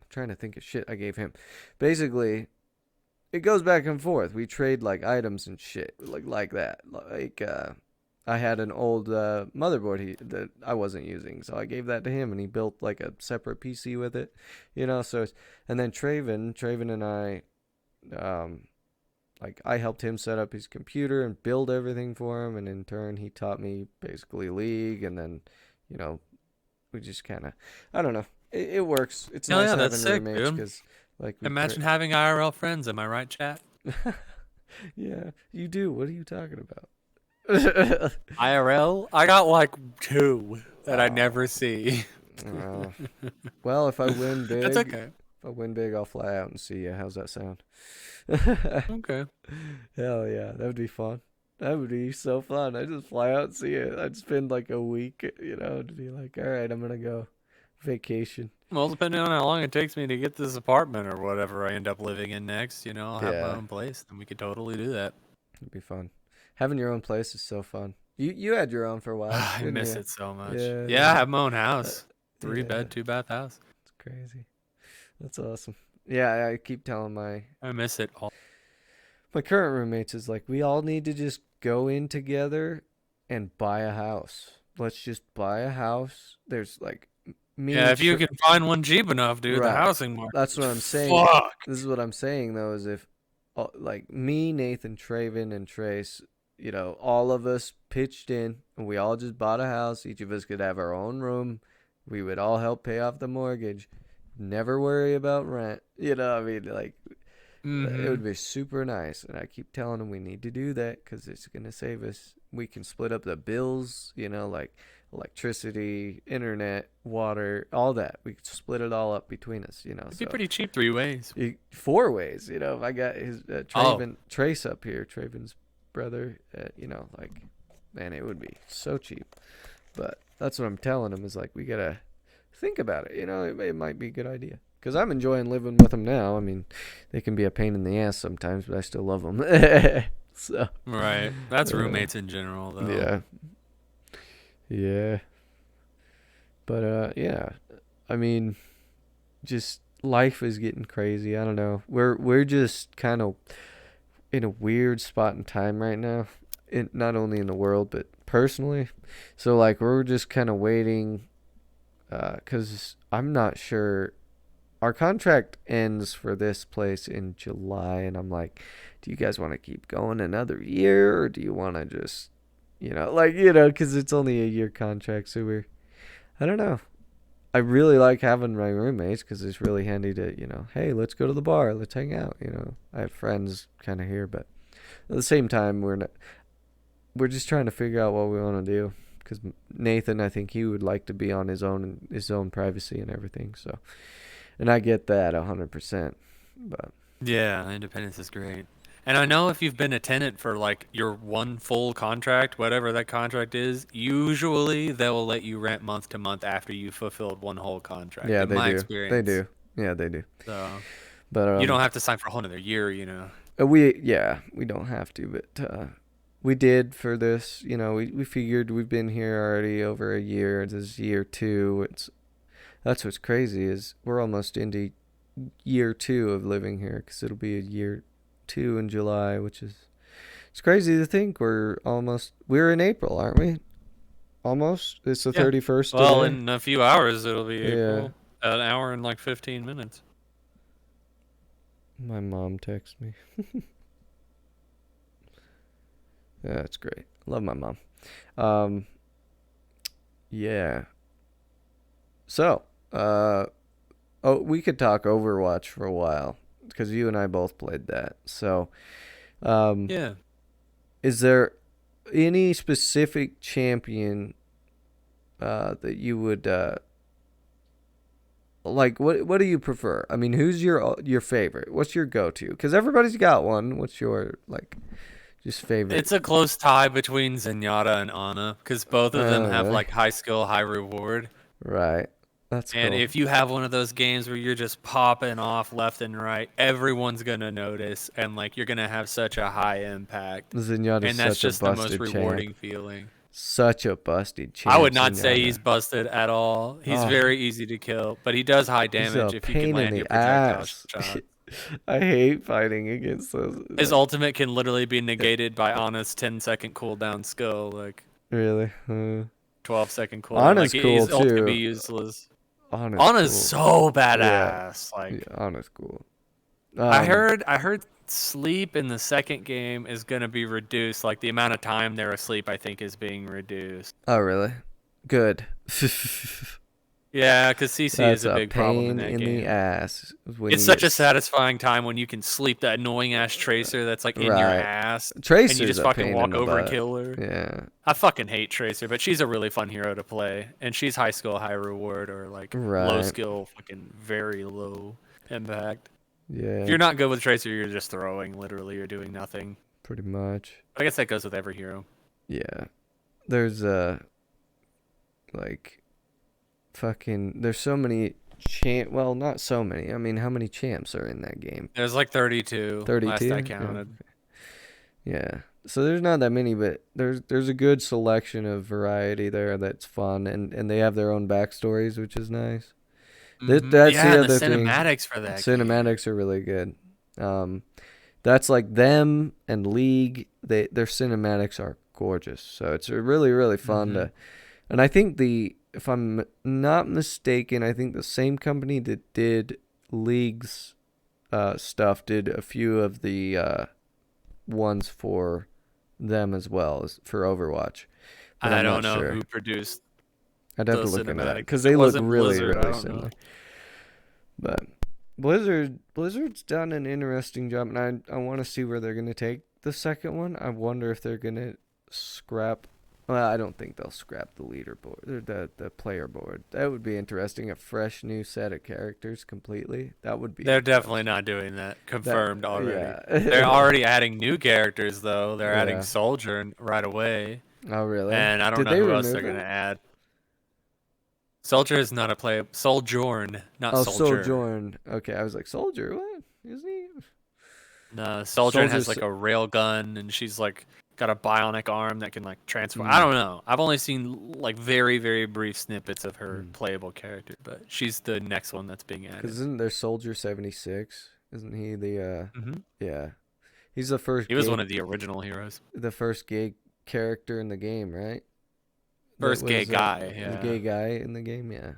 I'm trying to think of shit I gave him. Basically, it goes back and forth. We trade like items and shit like that. I had an old motherboard that I wasn't using, so I gave that to him, and he built like a separate PC with it, So, and then Traven and I, like I helped him set up his computer and build everything for him, and in turn he taught me basically League, and then, you know, we just kind of, I don't know, it works. It's Hell nice yeah, that's having sick, roommates dude. because like Imagine having IRL friends. Am I right, chat? yeah, you do. What are you talking about? IRL? I got like two that I Oh, never see. oh. Well, if I win That's big, okay. I'll fly out and see you. How's that sound? Okay. Hell yeah, that would be fun. That would be so fun. I just fly out and see it. I'd spend like a week, to be like, all right, I'm gonna go vacation. Well, depending on how long it takes me to get this apartment or whatever I end up living in next, I'll have my Yeah, own place, then we could totally do that. it'd be fun. Having your own place is so fun. You had your own for a while, I didn't miss you? it so much. Yeah, Yeah, I yeah, have my own uh, house. Three yeah. bed, two bath house. It's crazy. That's awesome. Yeah, I keep telling I miss it all. my current roommates is like we all need to just go in together and buy a house. Let's just buy a house. There's like me Yeah, and if you can find one cheap enough, dude, the right. housing market That's is what I'm saying. fucked. This is what I'm saying though is if like me, Nathan, Traven, and Trace, all of us pitched in and we all just bought a house. Each of us could have our own room. We would all help pay off the mortgage. Never worry about rent. I mean, like it Mm-hmm. would be super nice, and I keep telling them we need to do that because it's gonna save us. We can split up the bills, like electricity, internet, water, all that. We could split it all up between us, It'd be So pretty cheap 3 ways. 4 ways, If I got his Oh, Trace up here, Traven's brother, like man, it would be so cheap. But that's what I'm telling him is like we gotta think about it. It might be a good idea. Because I'm enjoying living with them now. I mean, they can be a pain in the ass sometimes, but I still love them. So, right. That's uh, roommates in general, though. yeah, yeah. But yeah. I mean, just life is getting crazy. I don't know. We're just kind of in a weird spot in time right now. Not only in the world, but personally. So like we're just kind of waiting, because I'm not sure our contract ends for this place in July, and I'm like, do you guys want to keep going another year, or do you want to just, because it's only a year contract, so I don't know. I really like having my roommates because it's really handy to, hey, let's go to the bar, let's hang out. I have friends kind of here, but at the same time, we're just trying to figure out what we want to do because Nathan, I think he would like to be on his own privacy and everything. So, and I get that 100%. But Yeah, independence is great. And I know if you've been a tenant for like your one full contract, whatever that contract is, usually they will let you rent month to month after you fulfilled one whole contract, yeah, in they my do. They experience. do. Yeah, they do. So But you don't have to sign for a whole another year, we don't have to, but we did for this. We figured we've been here already over a year. This is year 2. That's what's crazy is we're almost into year 2 of living here because it'll be a year 2 in July, which is it's crazy to think we're in April, aren't we? Almost. It's the Yeah. 31st Well, today. in a few hours it'll be Yeah. April. An hour and like 15 minutes. My mom texts me. Yeah, that's great. Love my mom. Um, yeah. So, we could talk Overwatch for a while because you and I both played that. So, um, Yeah. is there any specific champion that you would like? What do you prefer? I mean, who's your favorite? What's your go-to? Because everybody's got one. What's your like just favorite? It's a close tie between Zenyatta and Ana because both of them Oh, have really? like high skill, high reward. Right. That's And cool. if you have one of those games where you're just popping off left and right, everyone's gonna notice, and like you're gonna have such a high impact, Zenyatta's and that's such a just the most busted champ. rewarding feeling. Such a busted I would champ, not say he's Zenyatta. busted at all. He's Oh, very easy to kill, but he does high he's a damage if you can pain in land your the projectile ass. shots. I hate fighting against those. His Like, ultimate can literally be negated by Ana's 10-second cooldown skill, like really? 12-second cooldown. Like Anna's cool his ult can be too. useless. Anna's Ana's cool. so Yeah, badass. yeah, Like Anna's cool. I Um, heard I heard sleep in the second game is going to be reduced. Like the amount of time they're asleep I think is being reduced. oh really? Good. Yeah, cuz CC is That's a a big problem in pain that in the game. ass when It's you such get a satisfying time when you can sleep that annoying ass tracer that's like in your right. ass and you Tracer's just a fucking pain in walk the over and butt. kill her. Yeah. I fucking hate Tracer, but she's a really fun hero to play and she's high skill, high reward or like low Right. skill, fucking very low impact. If Yeah. you're not good with Tracer, you're just throwing literally, you're doing nothing. Pretty much. I guess that goes with every hero. Yeah. There's like fucking there's so many well, not so many. I mean, how many champs are in that game? There's like 32 last I 32? Yeah. counted. Yeah. So there's not that many, but there's a good selection of variety there that's fun and they have their own backstories, which is nice. That's Yeah, the and the other thing. cinematics for that game. Cinematics are really good. Um that's like them and League. Their cinematics are gorgeous. So it's really really fun hmm to. And I think if I'm not mistaken, I think the same company that did League's stuff did a few of the ones for them as well as for Overwatch, but I I'm don't not know sure. who produced I'd have to those look into that cinematics. because If it they look wasn't really Blizzard, I really don't know. similar. But Blizzard's done an interesting job, and I want to see where they're gonna take the second one. I wonder if they're gonna scrap. Well, I don't think they'll scrap the leaderboard or the player board. That would be interesting. A fresh new set of characters completely. That would be They're definitely interesting. not doing that. That Confirmed already. They're yeah already adding new characters though. They're adding yeah. Soldier right away, Oh really? and I don't Did know they who else they're remove gonna him? add. Soldier is not a play. Sojourn, not Oh, Soldier. Sojourn. Okay, I was like Soldier. What is he? No, Sojourn has Soldier's like a rail gun, and she's like got a bionic arm that can like transform. I mm, don't know. I've only seen like very very brief snippets of her mm. playable character, but she's the next one that's being Cause added. isn't there Soldier 76? Isn't he the hmm yeah. He's the first He was gay one of the original heroes. character in the game, right? That First gay was guy, the yeah. gay guy in the game. Yeah,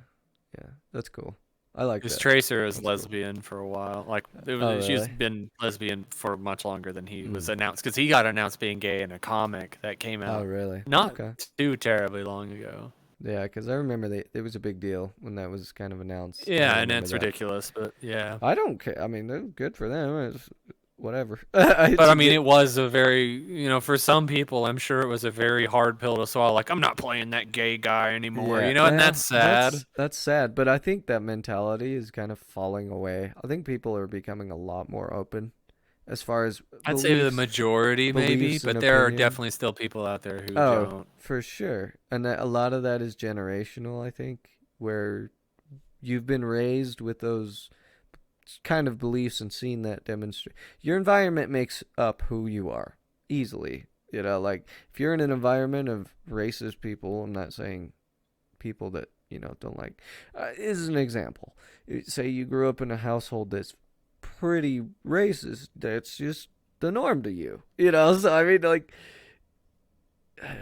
yeah, that's cool. I like His that. Tracer is That's cool. lesbian for a while. Like Oh, she's really? been lesbian for much longer than he was Mm. announced because he got announced being gay in a comic that came Oh, out really? not Okay. too terribly long ago. Yeah, because I remember it was a big deal when that was kind of announced. I Yeah, and remember it's that. ridiculous, but yeah. I don't care. I mean, they're good for them. whatever. But To I mean, get it was a very, for some people, I'm sure it was a very hard pill to swallow. Like, I'm not playing that gay guy anymore, yeah, and that's sad. that's sad, but I think that mentality is kind of falling away. I think people are becoming a lot more open as far as I'd say the beliefs majority, maybe, beliefs and but there are opinion. definitely still people out there who Oh, don't. for sure. And that, a lot of that is generational, I think, where you've been raised with those kind of beliefs and seen that demonstrate. Your environment makes up who you are easily. You know, like if you're in an environment of racist people, I'm not saying people that, don't like, this is an example. Say you grew up in a household that's pretty racist, that's just the norm to you. So I mean, like,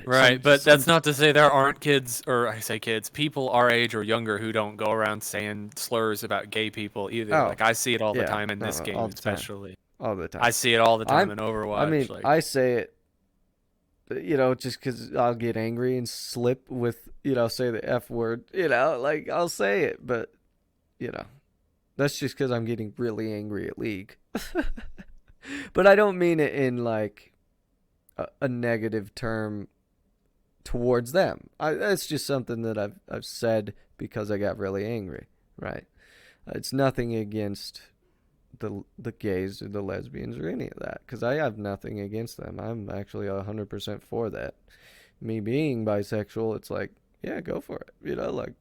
Right, but some that's not to say there aren't kids, or I say kids, people our age or younger who don't go around saying slurs about gay people either. oh, Like, I see it all the yeah, time in no, this game, all the time, especially. all the I time. see it all the time I'm, in I Overwatch. mean, I Like, say it, just because I'll get angry and slip with, say the F word, like I'll say it, but, you know, that's just because I'm getting really angry at League. But I don't mean it in like a negative term towards them. That's just something that I've said because I got really angry, right? It's nothing against the gays or the lesbians or any of that because I have nothing against them. I'm actually 100% for that. Me being bisexual, it's like, yeah, go for it. Like,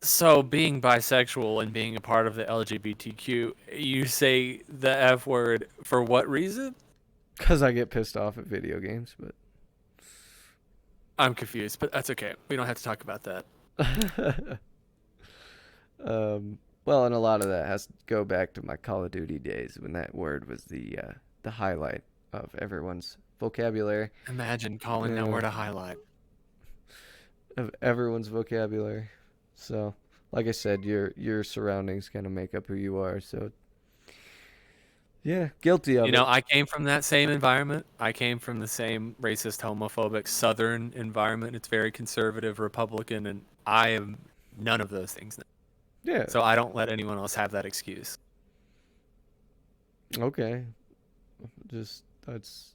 so being bisexual and being a part of the LGBTQ, you say the F word for what reason? because I get pissed off at video games, I'm confused, but that's okay. We don't have to talk about that. but well, and a lot of that has to go back to my Call of Duty days when that word was the highlight of everyone's vocabulary. Imagine calling that Yeah, word a highlight. of everyone's vocabulary. So, like I said, your surroundings kind of make up who you are. So, yeah, guilty of it. I came from that same environment. I came from the same racist, homophobic Southern environment. It's very conservative, Republican, and I am none of those things now. Yeah. So I don't let anyone else have that excuse. Okay. Just that's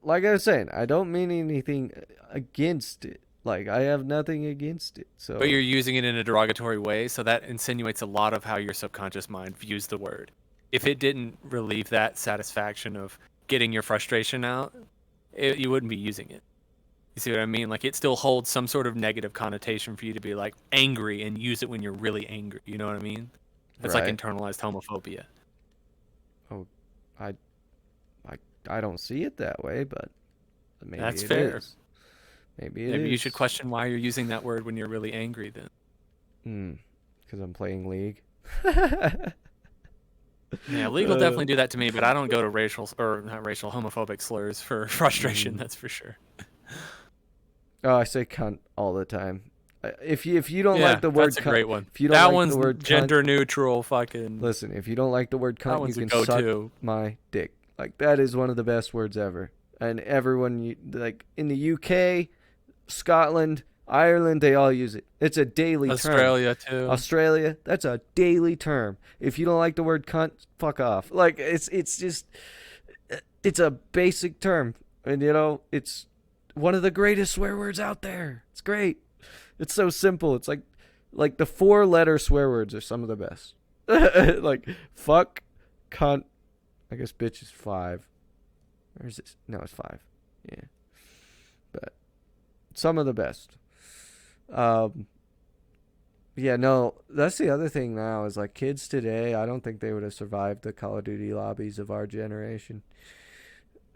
like I was saying. I don't mean anything against it. Like I have nothing against it. But So you're using it in a derogatory way, so that insinuates a lot of how your subconscious mind views the word. If it didn't relieve that satisfaction of getting your frustration out, you wouldn't be using it. You see what I mean? Like it still holds some sort of negative connotation for you to be like angry and use it when you're really angry. You know what I mean? That's like right. internalized homophobia. Oh, I I I don't see it that way, but maybe That's it fair. is. Maybe it Maybe you should is. question why you're using that word when you're really angry then. Hmm. Because I'm playing League. Yeah, legal uh, definitely do that to me, but I don't go to racial or not racial homophobic slurs for frustration, mm. that's for sure. Oh, I say cunt all the time. If you don't like Yeah, the word that's a cunt, great one. if you don't That like the one's word cunt, gender neutral fucking listen. If you don't like the word that cunt, you one's a can suck go-to. my dick. Like that is one of the best words ever. And everyone, like in the UK, Scotland, Ireland, they all use it. It's a daily term. Australia too. Australia, that's a daily term. If you don't like the word cunt, fuck off. Like it's just it's a basic term, and it's one of the greatest swear words out there. It's great. It's so simple. It's like the four-letter swear words are some of the best. Like fuck, cunt. I guess bitch is five. Or is it? No, it's five. Yeah, but some of the best. Um, yeah, no, that's the other thing now is like kids today. I don't think they would have survived the Call of Duty lobbies of our generation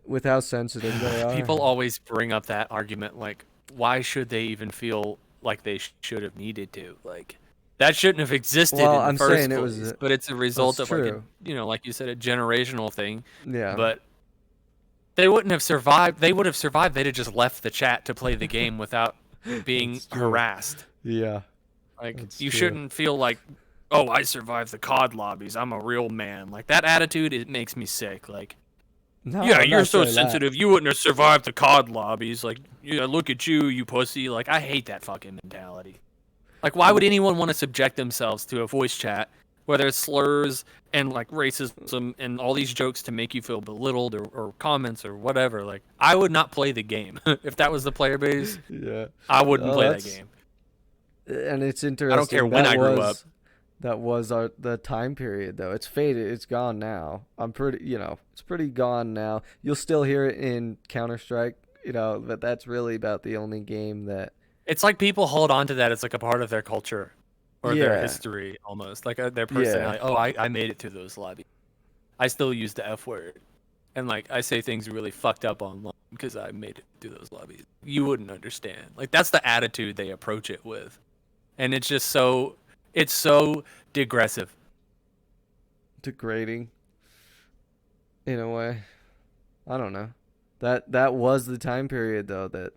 with how sensitive they are. People always bring up that argument like why should they even feel like they should have needed to? Like that shouldn't have existed Well, in the I'm saying first it was place, but it's a result that's of like true. like you said, a generational thing. Yeah, But they wouldn't have survived. They would have survived. They'd have just left the chat to play the game without being that's true. harassed. Yeah, Like that's you true. shouldn't feel like, oh, I survived the COD lobbies. I'm a real man. Like that attitude, it makes me sick. Like, No, yeah, I'm you're not so saying that. sensitive. You wouldn't have survived the COD lobbies. Like, yeah, look at you, you pussy. Like, I hate that fucking mentality. Like, why would anyone want to subject themselves to a voice chat whether it's slurs and like racism and all these jokes to make you feel belittled or comments or whatever. Like I would not play the game if that was the player base. Yeah. I wouldn't Oh, play that that's game. and it's I don't care interesting. when I grew up. That was our the time period though. It's faded. It's gone now. I'm pretty, it's pretty gone now. You'll still hear it in Counter-Strike, but that's really about the only game that. It's like people hold on to that as like a part of their culture or their Yeah. history almost, like their Yeah. personality. Oh, I made it through those lobbies. I still use the F word. And like I say things really fucked up online because I made it through those lobbies. You wouldn't understand. Like that's the attitude they approach it with. And it's so digressive. Degrading in a way. I don't know. That was the time period though that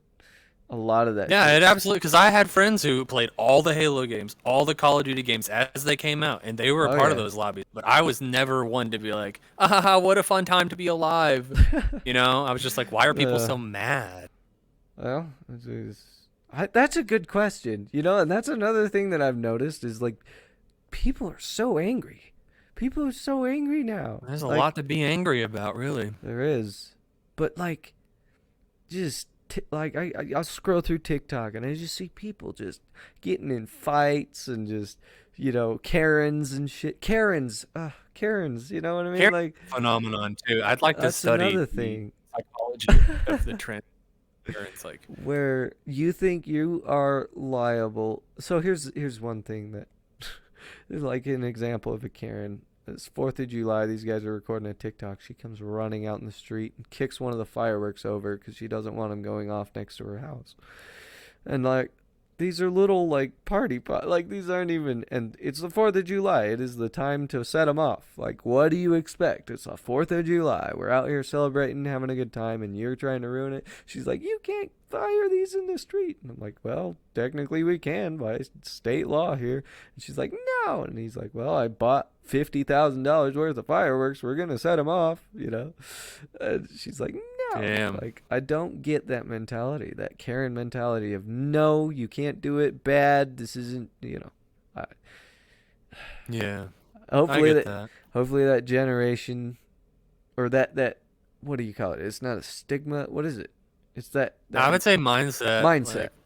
a lot of that Yeah, shit it just. absolutely. Because I had friends who played all the Halo games, all the Call of Duty games as they came out, and they were a Oh part of yeah. those lobbies. But I was never one to be like, "Ah, what a fun time to be alive." I was just like, "Why are people uh, so mad?" well, that's a good question. And that's another thing that I've noticed is like people are so angry. People are so angry now. There's a Like lot to be angry about, really. there is, but like just like I'll scroll through TikTok and I just see people just getting in fights and just Karens and shit. Karens. You know what I mean? Hair Like phenomenon too. I'd like to that's study another the thing psychology of the trend. Where it's like, where you think you are liable. So here's one thing that like an example of a Karen. It's 4th of July. These guys are recording a TikTok. She comes running out in the street and kicks one of the fireworks over because she doesn't want them going off next to her house. And like, these are little like like these aren't even. And it's the 4th of July. It is the time to set them off. Like, what do you expect? It's the 4th of July. We're out here celebrating, having a good time, and you're trying to ruin it. She's like, you can't fire these in the street. And I'm like, well, technically we can by state law here. And she's like, no. And he's like, well, I bought $50,000 worth of fireworks. We're gonna set them off. And she's like, no. damn, Like, I don't get that mentality, that Karen mentality of no, you can't do it. Bad. This isn't. I, yeah, I hopefully get that. that. Hopefully that generation, or that. What do you call it? It's not a stigma. What is it? It's that I would say mindset,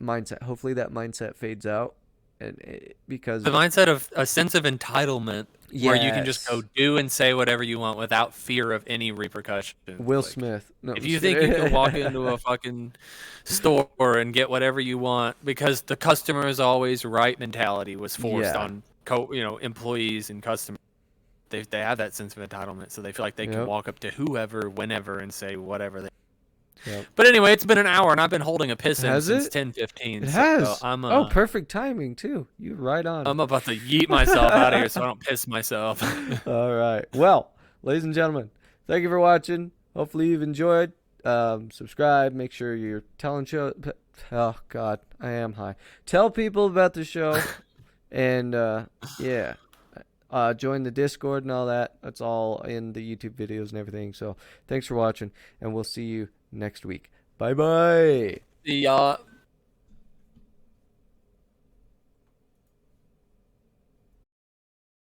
mindset. Hopefully that mindset fades out, and because the mindset of a sense of entitlement, where you can just go yes, do and say whatever you want without fear of any repercussions. Will Like, Smith. No, I'm if just you think you can walk kidding. into a fucking store and get whatever you want because the customer is always right mentality was forced Yeah. on employees and customers. They have that sense of entitlement, so they feel like they can Yep. walk up to whoever, whenever, and say whatever they. Yep. But anyway, it's been an hour, and I've been holding a piss in Has since it? 10:15. It So has. Oh, perfect timing too. You right on. I'm about to yeet myself out of here so I don't piss myself. All right. Well, ladies and gentlemen, thank you for watching. Hopefully you've enjoyed. Subscribe. Make sure you're telling show. Oh God, I am high. Tell people about the show, and yeah, join the Discord and all that. That's all in the YouTube videos and everything. So thanks for watching, and we'll see you next week. Bye bye. See y'all.